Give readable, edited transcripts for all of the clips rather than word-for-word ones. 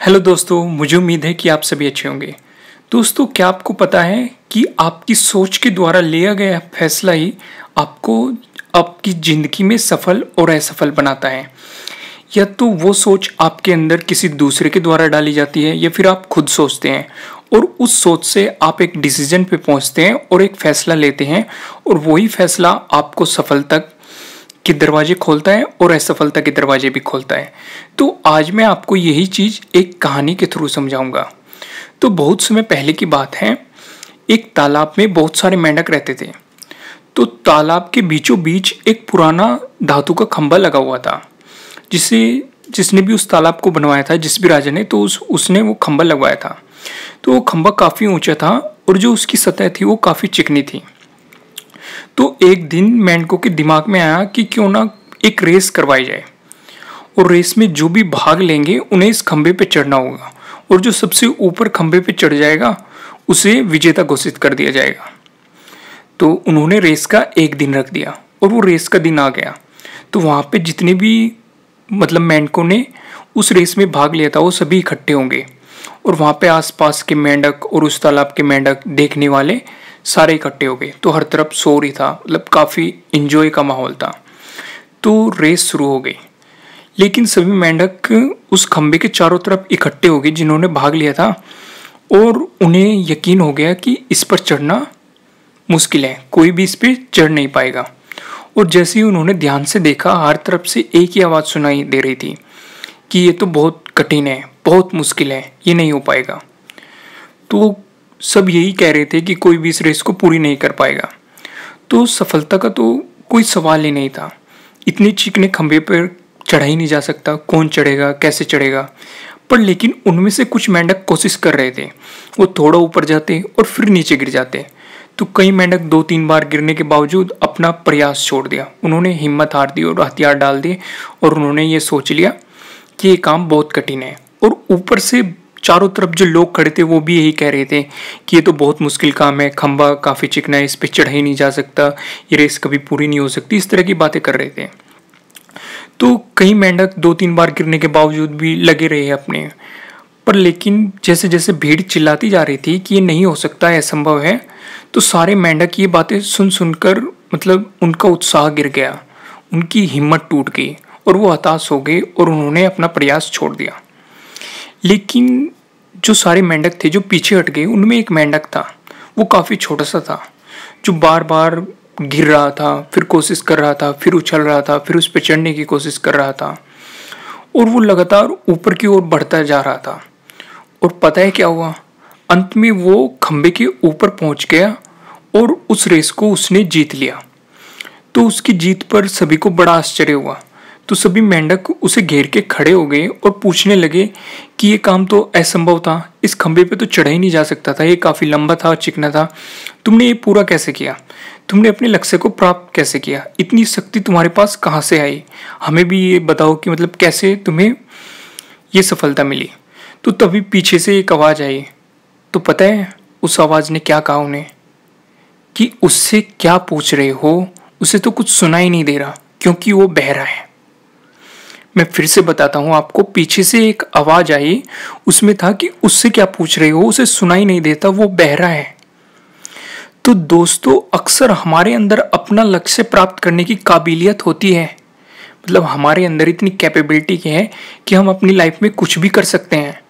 Hello दोस्तों, मुझे उम्मीद है कि आप सभी अच्छे होंगे। दोस्तों, क्या आपको पता है कि आपकी सोच के द्वारा लिया गया फैसला ही आपको आपकी ज़िंदगी में सफल और असफल बनाता है। या तो वो सोच आपके अंदर किसी दूसरे के द्वारा डाली जाती है या फिर आप खुद सोचते हैं और उस सोच से आप एक डिसीजन पे पहुंचते हैं और एक फ़ैसला लेते हैं और वही फ़ैसला आपको सफलता के दरवाजे खोलता है और असफलता के दरवाजे भी खोलता है। तो आज मैं आपको यही चीज़ एक कहानी के थ्रू समझाऊंगा। तो बहुत समय पहले की बात है, एक तालाब में बहुत सारे मेंढक रहते थे। तो तालाब के बीचों बीच एक पुराना धातु का खंभा लगा हुआ था, जिसे जिसने भी उस तालाब को बनवाया था, जिस भी राजा ने, तो उसने वो खंभा लगवाया था। तो वो खंभा काफ़ी ऊंचा था और जो उसकी सतह थी वो काफ़ी चिकनी थी। तो एक दिन मेंढकों के दिमाग में आया कि क्यों ना एक रेस करवाई जाए और रेस में जो भी भाग लेंगे उन्हें इस खंभे पे चढ़ना होगा और जो सबसे ऊपर खंभे पे चढ़ जाएगा उसे विजेता घोषित कर दिया जाएगा। तो उन्होंने रेस का एक दिन रख दिया और वो रेस का दिन आ गया। तो वहाँ पे जितने भी मेंढकों ने उस रेस में भाग लिया था वो सभी इकट्ठे होंगे और वहाँ पे आसपास के मेंढक और उस तालाब के मेंढक देखने वाले सारे इकट्ठे हो गए। तो हर तरफ शोर ही था, काफ़ी इंजॉय का माहौल था। तो रेस शुरू हो गई, लेकिन सभी मेंढक उस खंबे के चारों तरफ इकट्ठे हो गए जिन्होंने भाग लिया था और उन्हें यकीन हो गया कि इस पर चढ़ना मुश्किल है, कोई भी इस पर चढ़ नहीं पाएगा। और जैसे ही उन्होंने ध्यान से देखा, हर तरफ से एक ही आवाज़ सुनाई दे रही थी कि ये तो बहुत कठिन है, बहुत मुश्किल है, ये नहीं हो पाएगा। तो सब यही कह रहे थे कि कोई भी इस रेस को पूरी नहीं कर पाएगा। तो सफलता का तो कोई सवाल ही नहीं था। इतने चिकने खंभे पर चढ़ा ही नहीं जा सकता, कौन चढ़ेगा, कैसे चढ़ेगा। पर लेकिन उनमें से कुछ मेंढक कोशिश कर रहे थे, वो थोड़ा ऊपर जाते और फिर नीचे गिर जाते। तो कई मेंढक 2-3 बार गिरने के बावजूद अपना प्रयास छोड़ दिया, उन्होंने हिम्मत हार दी और हथियार डाल दिए और उन्होंने ये सोच लिया कि ये काम बहुत कठिन है। और ऊपर से चारों तरफ जो लोग खड़े थे वो भी यही कह रहे थे कि ये तो बहुत मुश्किल काम है, खंभा काफ़ी चिकना है, इस पे चढ़ा ही नहीं जा सकता, ये रेस कभी पूरी नहीं हो सकती, इस तरह की बातें कर रहे थे। तो कई मेंढक 2-3 बार गिरने के बावजूद भी लगे रहे अपने पर। लेकिन जैसे जैसे भीड़ चिल्लाती जा रही थी कि ये नहीं हो सकता है, असंभव है, तो सारे मेंढक ये बातें सुन सुनकर उनका उत्साह गिर गया, उनकी हिम्मत टूट गई और वो हताश हो गए और उन्होंने अपना प्रयास छोड़ दिया। लेकिन जो सारे मेंढक थे जो पीछे हट गए, उनमें एक मेंढक था, वो काफ़ी छोटा सा था, जो बार बार गिर रहा था, फिर कोशिश कर रहा था, फिर उछल रहा था, फिर उस पर चढ़ने की कोशिश कर रहा था और वो लगातार ऊपर की ओर बढ़ता जा रहा था। और पता है क्या हुआ? अंत में वो खंबे के ऊपर पहुंच गया और उस रेस को उसने जीत लिया। तो उसकी जीत पर सभी को बड़ा आश्चर्य हुआ। तो सभी मेंढक उसे घेर के खड़े हो गए और पूछने लगे कि ये काम तो असंभव था, इस खंबे पे तो चढ़ा ही नहीं जा सकता था, ये काफ़ी लंबा था, चिकना था, तुमने ये पूरा कैसे किया? तुमने अपने लक्ष्य को प्राप्त कैसे किया? इतनी शक्ति तुम्हारे पास कहाँ से आई? हमें भी ये बताओ कि कैसे तुम्हें ये सफलता मिली। तो तभी पीछे से एक आवाज़ आई। तो पता है उस आवाज़ ने क्या कहा उन्हें कि उससे क्या पूछ रहे हो, उसे तो कुछ सुना ही नहीं दे रहा क्योंकि वो बहरा है। मैं फिर से बताता हूँ आपको, पीछे से एक आवाज़ आई, उसमें था कि उससे क्या पूछ रहे हो, उसे सुनाई नहीं देता, वो बहरा है। तो दोस्तों, अक्सर हमारे अंदर अपना लक्ष्य प्राप्त करने की काबिलियत होती है, हमारे अंदर इतनी कैपेबिलिटी है कि हम अपनी लाइफ में कुछ भी कर सकते हैं,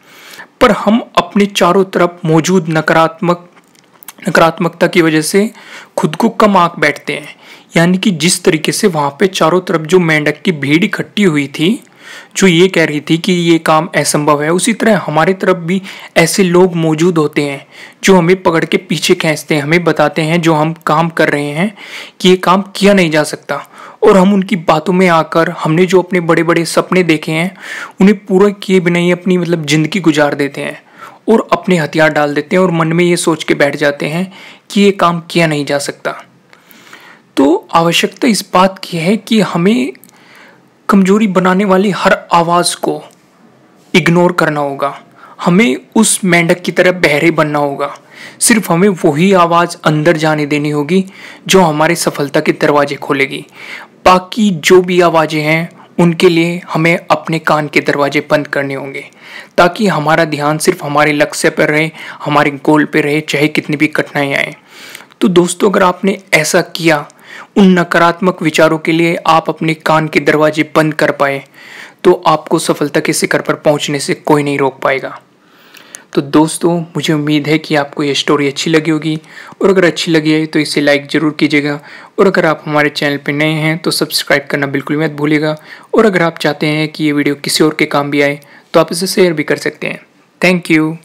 पर हम अपने चारों तरफ मौजूद नकारात्मकता की वजह से खुद को कम आंक बैठते हैं। यानी कि जिस तरीके से वहाँ पे चारों तरफ जो मेंढक की भीड़ इकट्ठी हुई थी जो ये कह रही थी कि ये काम असंभव है, उसी तरह हमारे तरफ भी ऐसे लोग मौजूद होते हैं जो हमें पकड़ के पीछे खींचते हैं, हमें बताते हैं जो हम काम कर रहे हैं कि ये काम किया नहीं जा सकता, और हम उनकी बातों में आकर हमने जो अपने बड़े बड़े सपने देखे हैं उन्हें पूरा किए बिना ही अपनी ज़िंदगी गुजार देते हैं और अपने हथियार डाल देते हैं और मन में ये सोच के बैठ जाते हैं कि ये काम किया नहीं जा सकता। तो आवश्यकता इस बात की है कि हमें कमजोरी बनाने वाली हर आवाज़ को इग्नोर करना होगा, हमें उस मेंढक की तरह बहरे बनना होगा। सिर्फ हमें वही आवाज़ अंदर जाने देनी होगी जो हमारे सफलता के दरवाजे खोलेगी। बाकी जो भी आवाज़ें हैं उनके लिए हमें अपने कान के दरवाजे बंद करने होंगे ताकि हमारा ध्यान सिर्फ हमारे लक्ष्य पर रहे, हमारे गोल पे रहे, चाहे कितनी भी कठिनाई आए। तो दोस्तों, अगर आपने ऐसा किया, उन नकारात्मक विचारों के लिए आप अपने कान के दरवाजे बंद कर पाए, तो आपको सफलता के शिखर पर पहुंचने से कोई नहीं रोक पाएगा। तो दोस्तों, मुझे उम्मीद है कि आपको ये स्टोरी अच्छी लगी होगी, और अगर अच्छी लगी है तो इसे लाइक ज़रूर कीजिएगा, और अगर आप हमारे चैनल पर नए हैं तो सब्सक्राइब करना बिल्कुल मत भूलिएगा, और अगर आप चाहते हैं कि ये वीडियो किसी और के काम भी आए तो आप इसे शेयर भी कर सकते हैं। Thank you.